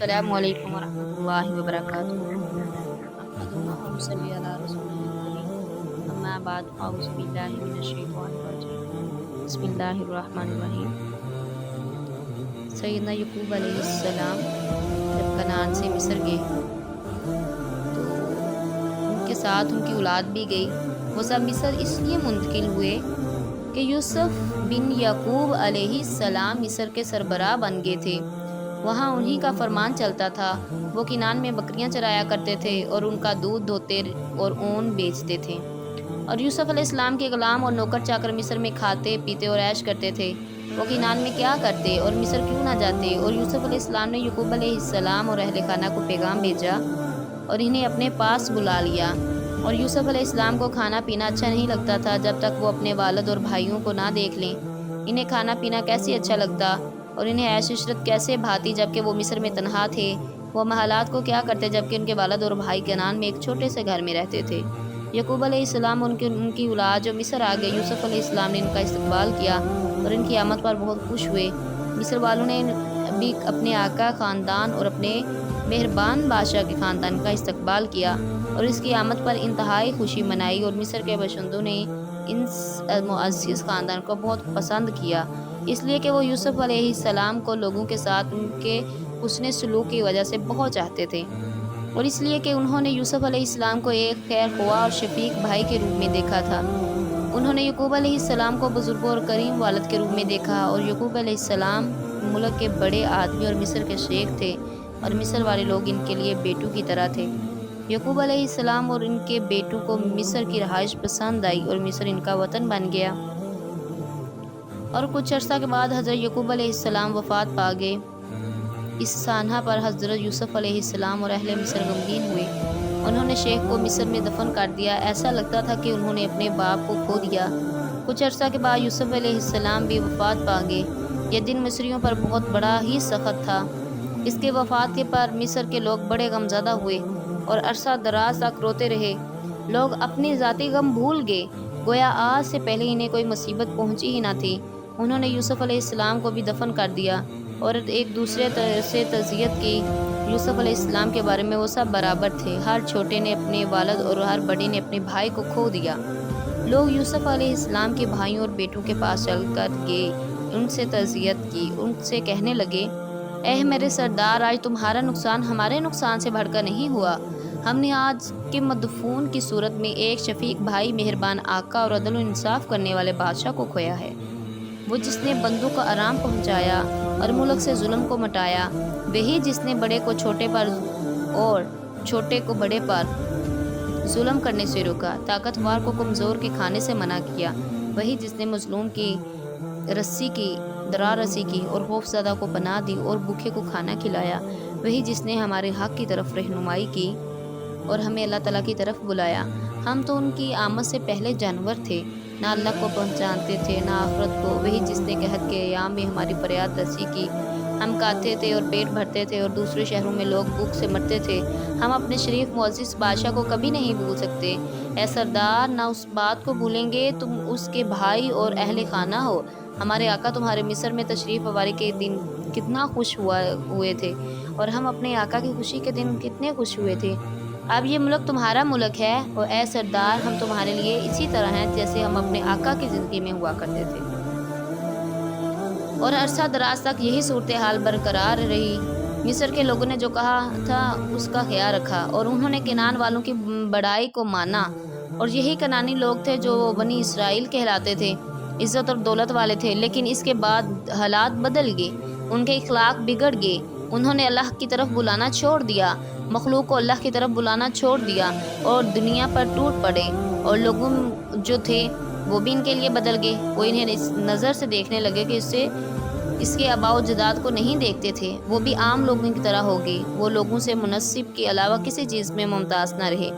अस्सलामु अलैकुम वरहमतुल्लाहि वबरकातुहू। अहमदुहु व नसल्ली अला रसूलिल करीम। अम्मा बाद अऊज़ु बिल्लाहि मिनश शैतानिर रजीम। बिस्मिल्लाहिर रहमानिर रहीम। सैयदना यकूब अलैहिस्सलाम जब कनान से मिस्र गए तो उनके साथ उनकी औलाद भी गई। वो सब मिस्र इसलिए मुंतकिल हुए कि यूसुफ बिन यकूब अलैहिस्सलाम मिस्र के सरबराह बन गए थे। वहाँ उन्हीं का फरमान चलता था। वो किनान में बकरियां चराया करते थे और उनका दूध धोते और ऊन बेचते थे। और यूसुफ अलैहिस्सलाम के गुलाम और नौकर चाकर मिस्र में खाते पीते और ऐश करते थे। वो किनान में क्या करते और मिस्र क्यों ना जाते। और यूसुफ अलैहिस्सलाम ने यकूब अलैहिस्सलाम और अहले खाना को पैगाम भेजा और इन्हें अपने पास बुला लिया। और यूसुफ अलैहिस्सलाम को खाना पीना अच्छा नहीं लगता था जब तक वो अपने वालिद और भाइयों को ना देख लें। इन्हें खाना पीना कैसे अच्छा लगता और इन्हें ऐश इशरत कैसे भाती जबकि वो मिस्र में तनहा थे। वो महलात को क्या करते जबकि उनके वालिद और भाई कनान में एक छोटे से घर में रहते थे। यकूब अलैहिस्सलाम उनकी औलाद जो मिस्र आ गए, यूसुफ अलैहिस्सलाम ने इनका इस्तकबाल किया और इनकी आमद पर बहुत खुश हुए। मिस्र वालों ने भी अपने आका ख़ानदान और अपने मेहरबान बादशाह के ख़ानदान का इस्तकबाल किया और इसकी आमद पर इंतहाई खुशी मनाई। और मिस्र के बशिंदों ने इन मुअज़्ज़िज़ ख़ानदान को बहुत पसंद किया, इसलिए कि वो यूसुफ अलैहिस्सलाम को लोगों के साथ उनके हुस्न सलूक की वजह से बहुत चाहते थे। और इसलिए कि उन्होंने यूसुफ अलैहिस्सलाम को एक खैर ख्वाह और शफीक भाई के रूप में देखा था। उन्होंने यकूब अलैहिस्सलाम को बुजुर्ग और करीम वालिद के रूप में देखा। और यकूब अलैहिस्सलाम मुल्क के बड़े आदमी और मिस्र के शेख थे और मिस्र वाले लोग इनके लिए बेटों की तरह थे। यकूब अलैहिस्सलाम और इनके बेटों को मिस्र की रहाइश पसंद आई और मिस्र इनका वतन बन गया। और कुछ अर्सा के बाद हज़रत यकूब अलैहिस्सलाम वफ़ात पा गए। इस सानहा पर हज़रत यूसुफ अलैहिस्सलाम और अहले मिस्र गमगीन हुए। उन्होंने शेख को मिस्र में दफन कर दिया। ऐसा लगता था कि उन्होंने अपने बाप को खो दिया। कुछ अर्सा के बाद यूसुफ अलैहिस्सलाम भी वफ़ात पा गए। यह दिन मिस्रियों पर बहुत बड़ा ही सख्त था। इसके वफ़ात के पर मिस्र के लोग बड़े गमज़दा हुए और अरसा दराज तक रोते रहे। लोग अपनी ज़ाती गम भूल गए, गोया आज से पहले इन्हें कोई मुसीबत पहुंची ही ना थी। उन्होंने यूसुफ अलैहिस्सलाम को भी दफन कर दिया और एक दूसरे से तज़ियत की। यूसुफ अलैहिस्सलाम के बारे में वो सब बराबर थे। हर छोटे ने अपने वालिद और हर बड़े ने अपने भाई को खो दिया। लोग यूसुफ अलैहिस्सलाम के भाइयों और बेटों के पास चल कर गए, उनसे तज़ियत की, उनसे कहने लगे, ऐ मेरे सरदार, आज तुम्हारा नुकसान हमारे नुकसान से बढ़कर नहीं हुआ। हमने आज के मदफून की सूरत में एक शफीक भाई, मेहरबान आका और अदल इंसाफ करने वाले बादशाह को खोया है। वो जिसने बंदों को आराम पहुंचाया और मुल्क से जुल्म को मटाया, वही जिसने बड़े को छोटे पर और छोटे को बड़े पर जुल्म करने से रोका, ताकतवर को कमज़ोर के खाने से मना किया, वही जिसने मजलूम की रस्सी की दरार रसी की और खौफज़दा को पनाह दी और भूखे को खाना खिलाया, वही जिसने हमारे हक़ की तरफ रहनुमाई की और हमें अल्लाह ताला की तरफ बुलाया। हम तो उनकी आमद से पहले जानवर थे, ना अल्लाह को पहचानते थे ना आखिरत को। वही जिसने कहत के अयाम में हमारी फरियाद रसी की, हम खाते थे और पेट भरते थे और दूसरे शहरों में लोग भूख से मरते थे। हम अपने शरीफ मुअज़्ज़िज़ बादशाह को कभी नहीं भूल सकते। ऐ सरदार, ना उस बात को भूलेंगे तुम उसके भाई और अहले खाना हो। हमारे आका तुम्हारे मिस्र में तशरीफ़ आवरी के दिन कितना खुश हुए थे और हम अपने आका की खुशी के दिन कितने खुश हुए थे। अब ये मुल्क तुम्हारा मुल्क है और ऐ सरदार, हम तुम्हारे लिए इसी तरह हैं जैसे हम अपने आका की ज़िंदगी में हुआ करते थे। और अरसा दराज तक यही सूरत हाल बरकरार रही। मिस्र के लोगों ने जो कहा था उसका ख्याल रखा और उन्होंने किनान वालों की बड़ाई को माना। और यही कनानी लोग थे जो बनी इसराइल कहलाते थे, इज़्ज़त और दौलत वाले थे। लेकिन इसके बाद हालात बदल गए, उनके इखलाक बिगड़ गए। उन्होंने अल्लाह की तरफ बुलाना छोड़ दिया, मखलूक को अल्लाह की तरफ बुलाना छोड़ दिया और दुनिया पर टूट पड़े। और लोगों जो थे वो भी इनके लिए बदल गए। वो इन्हें इस नज़र से देखने लगे कि इसके आबाओ जदाद को नहीं देखते थे। वो भी आम लोगों की तरह हो गए। वो लोगों से मुनसिब के अलावा किसी चीज़ में मुमताज़ न रहे।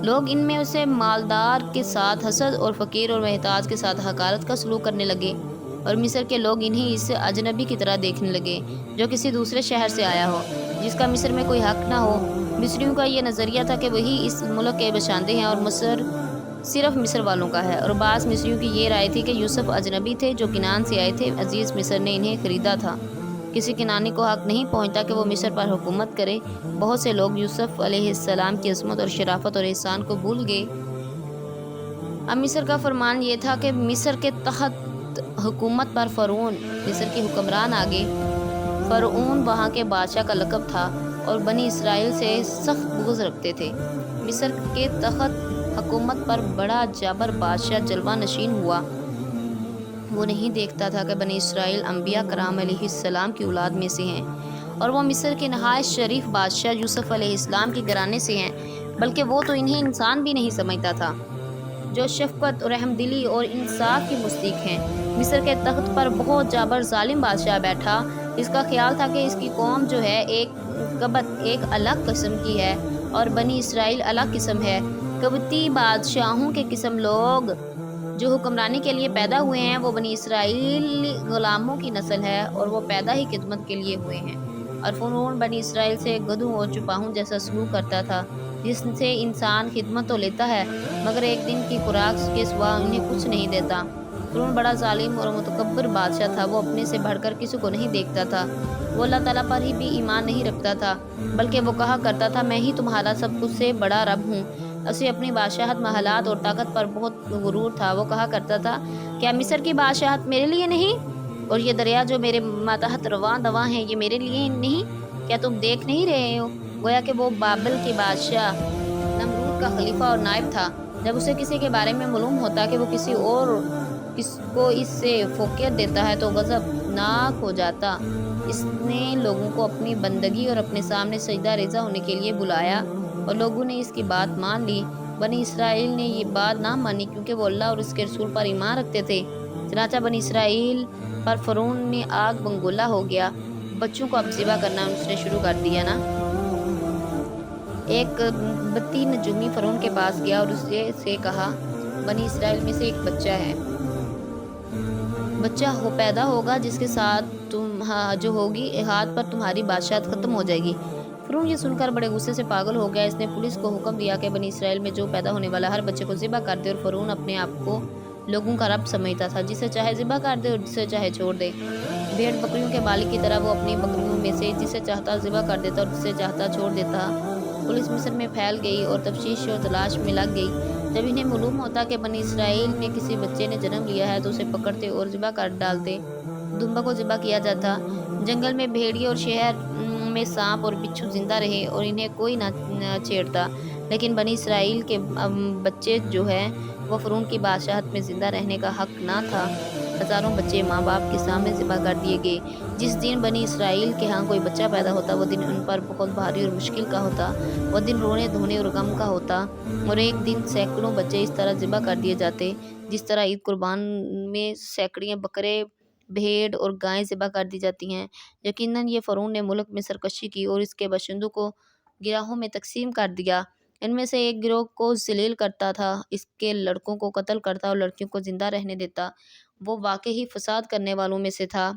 लोग इनमें उसे मालदार के साथ हसद और फ़कीर और महताज के साथ हकारत का सलूक करने लगे। और मिस्र के लोग इन्हें इस अजनबी की तरह देखने लगे जो किसी दूसरे शहर से आया हो, जिसका मिस्र में कोई हक़ ना हो। मिस्रियों का ये नज़रिया था कि वही इस मुल्क के बशांदे हैं और मिस्र सिर्फ मिस्र वालों का है। और बाज़ मिस्रियों की ये राय थी कि यूसुफ अजनबी थे जो किनान से आए थे। अजीज़ मिस्र ने इन्हें ख़रीदा था کسی کنانی کو حق نہیں پہنچتا کہ وہ مصر پر حکومت کرے۔ بہت سے لوگ یوسف علیہ السلام کی عصمت اور شرافت اور احسان کو بھول گئے۔ اب مصر کا فرمان یہ تھا کہ مصر کے تحت حکومت پر فرعون مصر کے حکمران آ گئے۔ فرعون وہاں کے بادشاہ کا لقب تھا اور بنی اسرائیل سے سخت بغض رکھتے تھے۔ مصر کے تحت حکومت پر بڑا جابر بادشاہ جلوہ نشین ہوا۔ وہ نہیں دیکھتا تھا کہ بنی اسرائیل انبیاء کرام علیہ السلام کی اولاد میں سے ہیں اور وہ مصر کے نہایت شریف بادشاہ یوسف علیہ السلام کے گھرانے سے ہیں، بلکہ وہ تو انہیں انسان بھی نہیں سمجھتا تھا جو شفقت، رحم دلی اور انصاف کی مستحق ہیں۔ مصر کے تخت پر بہت جابر ظالم بادشاہ بیٹھا۔ اس کا خیال تھا کہ اس کی قوم جو ہے ایک الگ قسم کی ہے اور بنی اسرائیل الگ قسم ہے۔ قبطی بادشاہوں کے قسم لوگ جو حکمرانی کے لیے پیدا ہوئے ہیں وہ بنی اسرائیل غلاموں کی نسل ہے اور وہ پیدا ہی خدمت کے لیے ہوئے ہیں۔ اور فرعون بنی اسرائیل سے گدھوں اور چپاہوں جیسا سلوک کرتا تھا، جس سے انسان خدمت تو لیتا ہے مگر ایک دن کی خوراک کے سوا انہیں کچھ نہیں دیتا۔ فرعون بڑا ظالم اور متکبر بادشاہ تھا۔ وہ اپنے سے بڑھ کر کسی کو نہیں دیکھتا تھا۔ وہ اللہ تعالیٰ پر ہی بھی ایمان نہیں رکھتا تھا، بلکہ وہ کہا کرتا تھا میں ہی تمہارا سب کچھ سے بڑا رب ہوں۔ اسے اپنی بادشاہت، محلات اور طاقت پر بہت غرور تھا۔ وہ کہا کرتا تھا کیا مصر کی بادشاہت میرے لیے نہیں اور یہ دریا جو میرے ماتحت رواں دواں ہیں یہ میرے لیے نہیں؟ کیا تم دیکھ نہیں رہے ہو؟ گویا کہ وہ بابل کے بادشاہ نمرود کا خلیفہ اور نائب تھا۔ جب اسے کسی کے بارے میں معلوم ہوتا کہ وہ کسی اور کو اس سے فوقیت دیتا ہے تو غضب ناک ہو جاتا۔ اس نے لوگوں کو اپنی بندگی اور اپنے سامنے سجدہ ریزہ ہونے کے لیے بلایا اور لوگوں نے اس کی بات مان لی۔ بنی اسرائیل نے یہ بات نہ مانی کیونکہ وہ اللہ اور اس کے رسول پر ایمان رکھتے تھے۔ چنانچہ بنی اسرائیل پر فرعون میں آگ بنگولہ ہو گیا۔ بچوں کو اب ذبح کرنا اس نے شروع کر دیا نا۔ ایک بتی نجومی فرعون کے پاس گیا اور اس سے کہا بنی اسرائیل میں سے ایک بچہ ہے، بچہ پیدا ہوگا جس کے ساتھ جو ہوگی ہاتھ پر تمہاری بادشاہت ختم ہو جائے گی۔ فرعون یہ سن کر بڑے غصے سے پاگل ہو گیا۔ اس نے پولیس کو حکم دیا کہ بنی اسرائیل میں جو پیدا ہونے والا ہر بچے کو ذبح کر دے، اور فرعون اپنے آپ کو لوگوں کا رب سمجھتا تھا، جسے چاہے ذبح کر دے اور جسے چاہے چھوڑ دے۔ بھیڑ بکریوں کے مالک کی طرح وہ اپنی بکریوں میں سے جسے چاہتا ذبح کر دیتا اور جسے چاہتا چھوڑ دیتا۔ پولیس مصر میں پھیل گئی اور تفتیش اور تلاش میں لگ گئی۔ جب انہیں معلوم ہوتا کہ بنی اسرائیل میں کسی بچے نے جنم لیا ہے تو اسے پکڑتے اور ذبح کر ڈالتے۔ دمبا کو ذبح کیا جاتا۔ جنگل میں بھیڑیے اور شہر میں سانپ اور بچھو زندہ رہے اور انہیں کوئی نہ چھیڑتا، لیکن بنی اسرائیل کے بچے جو ہیں وہ فرعون کی بادشاہت میں زندہ رہنے کا حق نہ تھا۔ ہزاروں بچے ماں باپ کے سامنے ذبح کر دیے گئے۔ جس دن بنی اسرائیل کے ہاں کوئی بچہ پیدا ہوتا وہ دن ان پر بہت بھاری اور مشکل کا ہوتا۔ وہ دن رونے دھونے اور غم کا ہوتا، اور ایک دن سینکڑوں بچے اس طرح ذبح کر دیے جاتے جس طرح عید قربان میں سینکڑے بکرے، بھیڑ اور گائیں ذبح کر دی جاتی ہیں۔ یقیناً یہ فرعون نے ملک میں سرکشی کی اور اس کے باشندوں کو گروہوں میں تقسیم کر دیا۔ ان میں سے ایک گروہ کو ذلیل کرتا تھا، اس کے لڑکوں کو قتل کرتا اور لڑکیوں کو زندہ رہنے دیتا۔ وہ واقعی فساد کرنے والوں میں سے تھا۔